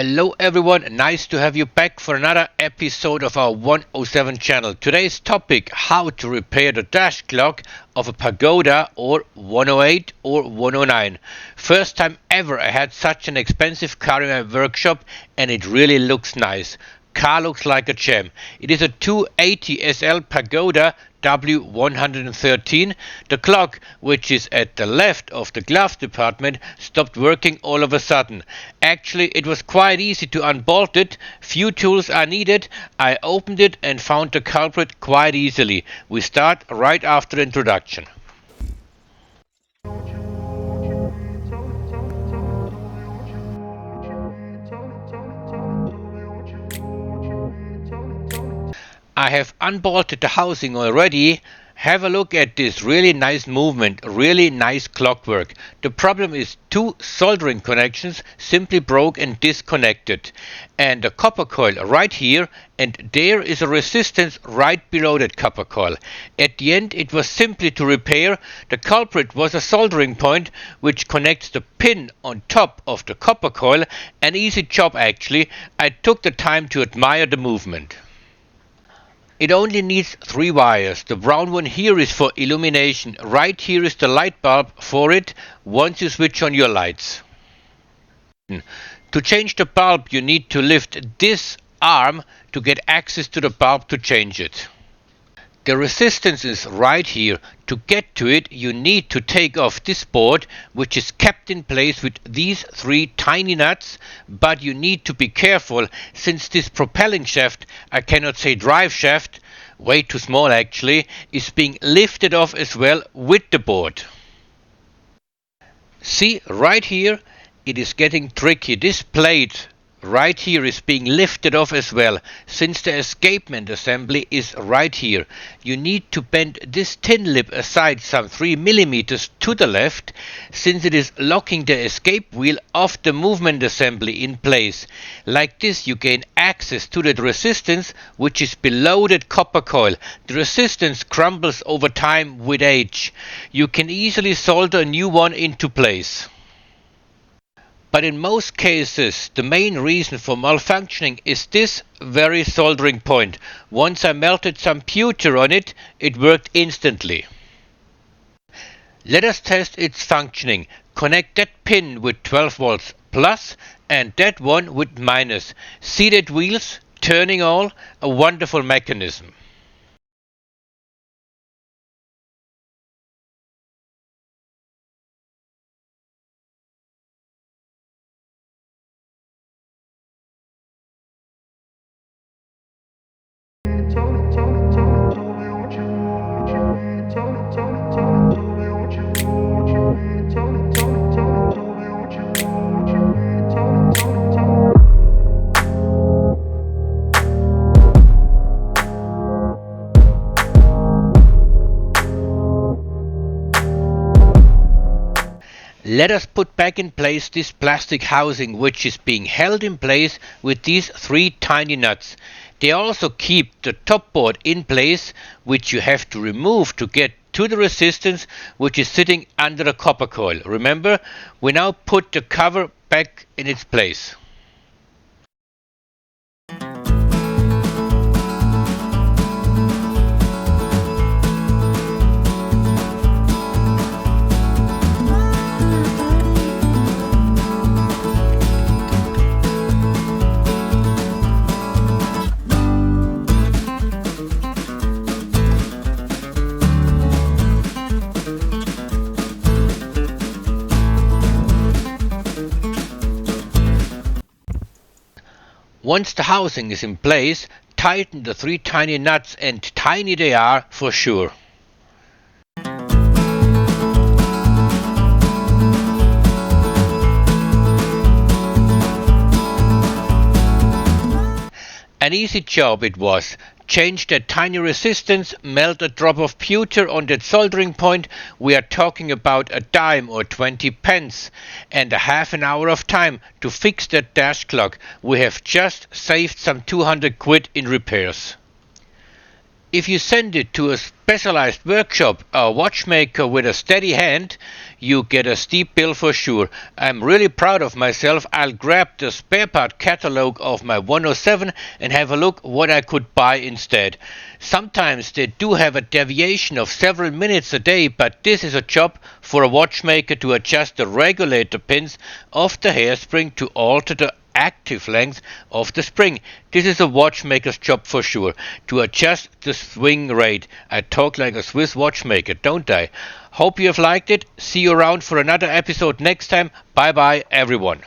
Hello everyone, nice to have you back for another episode of our 107 channel. Today's topic: how to repair the dash clock of a Pagoda or 108 or 109. First time ever I had such an expensive car in my workshop, and it really looks nice. Car looks like a gem. It is a 280 SL Pagoda W113. The clock, which is at the left of the glove department, stopped working all of a sudden. Actually, it was quite easy to unbolt it. Few tools are needed. I opened it and found the culprit quite easily. We start right after the introduction. I have unbolted the housing already. Have a look at this really nice movement, really nice clockwork. The problem is two soldering connections simply broke and disconnected. And the copper coil right here, and there is a resistance right below that copper coil. At the end it was simply to repair. The culprit was a soldering point which connects the pin on top of the copper coil. An easy job actually. I took the time to admire the movement. It only needs 3 wires. The brown one here is for illumination. Right here is the light bulb for it once you switch on your lights. To change the bulb you need to lift this arm to get access to the bulb to change it. The resistance is right here. To get to it you need to take off this board, which is kept in place with these 3 tiny nuts, but you need to be careful since this propelling shaft, I cannot say drive shaft, way too small actually, is being lifted off as well with the board. See, right here it is getting tricky. This plate right here is being lifted off as well, since the escapement assembly is right here. You need to bend this tin lip aside some 3 millimeters to the left, since it is locking the escape wheel of the movement assembly in place. Like this you gain access to that resistance which is below that copper coil. The resistance crumbles over time with age. You can easily solder a new one into place. But in most cases, the main reason for malfunctioning is this very soldering point. Once I melted some pewter on it, it worked instantly. Let us test its functioning. Connect that pin with 12 volts plus and that one with minus. See that wheels turning all? A wonderful mechanism. Let us put back in place this plastic housing, which is being held in place with these 3 tiny nuts. They also keep the top board in place, which you have to remove to get to the resistance which is sitting under the copper coil. Remember, we now put the cover back in its place. Once the housing is in place, tighten the 3 tiny nuts, and tiny they are for sure. An easy job it was. Change that tiny resistance, melt a drop of pewter on that soldering point. We are talking about a dime or 20 pence, and a half an hour of time to fix that dash clock. We have just saved some 200 quid in repairs. If you send it to a specialized workshop, a watchmaker with a steady hand, you get a steep bill for sure. I'm really proud of myself. I'll grab the spare part catalog of my 107 and have a look what I could buy instead. Sometimes they do have a deviation of several minutes a day, but this is a job for a watchmaker to adjust the regulator pins of the hairspring to alter the active length of the spring. This is a watchmaker's job for sure, to adjust the swing rate. I talk like a Swiss watchmaker, don't I? Hope you have liked it. See you around for another episode next time. Bye bye everyone.